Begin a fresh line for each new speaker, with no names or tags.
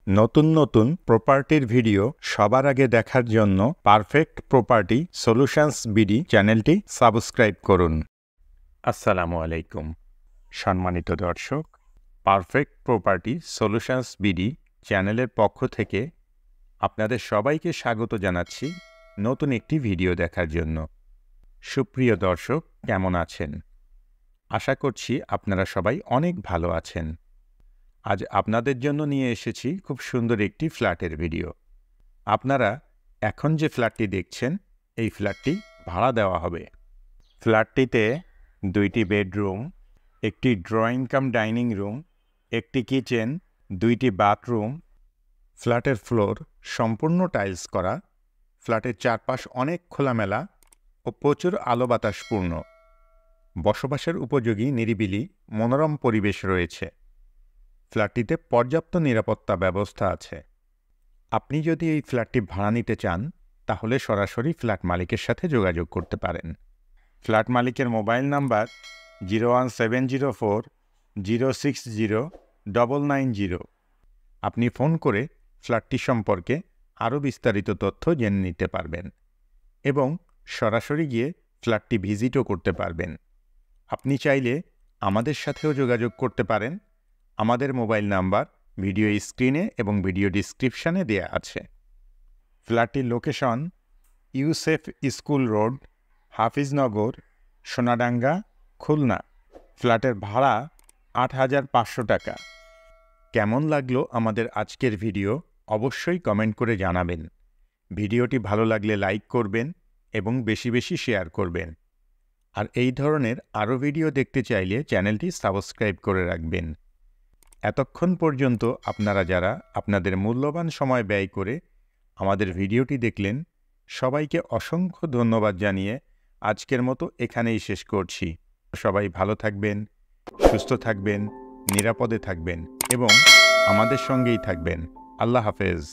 নতুন নতুন প্রপার্টির ভিডিও সবার আগে দেখার জন্য পারফেক্ট প্রপার্টি সলিউশনস বিডি চ্যানেলটি সাবস্ক্রাইব করুন। আসসালামু আলাইকুম সম্মানিত দর্শক, পারফেক্ট প্রপার্টি সলিউশনস বিডি চ্যানেলের পক্ষ থেকে আপনাদের সবাইকে স্বাগত জানাচ্ছি নতুন একটি ভিডিও দেখার জন্য। সুপ্রিয় দর্শক, কেমন আছেন? আশা করছি আপনারা সবাই অনেক ভালো আছেন। আজ আপনাদের জন্য নিয়ে এসেছি খুব সুন্দর একটি ফ্ল্যাটের ভিডিও। আপনারা এখন যে ফ্ল্যাটটি দেখছেন, এই ফ্ল্যাটটি ভাড়া দেওয়া হবে। ফ্ল্যাটটিতে 2টি বেডরুম, একটি ড্রয়িং কাম ডাইনিং রুম, একটি কিচেন, 2টি বাথরুম। ফ্ল্যাটের ফ্লোর সম্পূর্ণ টাইলস করা। ফ্ল্যাটের চারপাশ অনেক খোলামেলা ও প্রচুর আলো বাতাসপূর্ণ। বসবাসের উপযোগী নিরিবিলি মনোরম পরিবেশ রয়েছে। ফ্ল্যাটটিতে পর্যাপ্ত নিরাপত্তা ব্যবস্থা আছে। আপনি যদি এই ফ্ল্যাটটি ভাড়া নিতে চান, তাহলে সরাসরি ফ্ল্যাট মালিকের সাথে যোগাযোগ করতে পারেন। ফ্ল্যাট মালিকের মোবাইল নাম্বার 01704060990। আপনি ফোন করে ফ্ল্যাটটি সম্পর্কে আরও বিস্তারিত তথ্য জেনে নিতে পারবেন এবং সরাসরি গিয়ে ফ্ল্যাটটি ভিজিটও করতে পারবেন। আপনি চাইলে আমাদের সাথেও যোগাযোগ করতে পারেন। আমাদের মোবাইল নাম্বার ভিডিও স্ক্রিনে এবং ভিডিও ডিসক্রিপশানে দেয়া আছে। ফ্ল্যাটটির location Yusuf school road, Hafiznagar, Sonadanga, Khulna. ফ্ল্যাটের ভাড়া ৮,৫০০ টাকা। কেমন লাগলো আমাদের আজকের ভিডিও অবশ্যই কমেন্ট করে জানাবেন। ভিডিওটি ভালো লাগলে লাইক করবেন এবং বেশি বেশি শেয়ার করবেন। আর এই ধরনের আরও ভিডিও দেখতে চাইলে চ্যানেলটি সাবস্ক্রাইব করে রাখবেন। এতক্ষণ পর্যন্ত আপনারা যারা আপনাদের মূল্যবান সময় ব্যয় করে আমাদের ভিডিওটি দেখলেন, সবাইকে অসংখ্য ধন্যবাদ জানিয়ে আজকের মতো এখানেই শেষ করছি। সবাই ভালো থাকবেন, সুস্থ থাকবেন, নিরাপদে থাকবেন এবং আমাদের সঙ্গেই থাকবেন। আল্লাহ হাফেজ।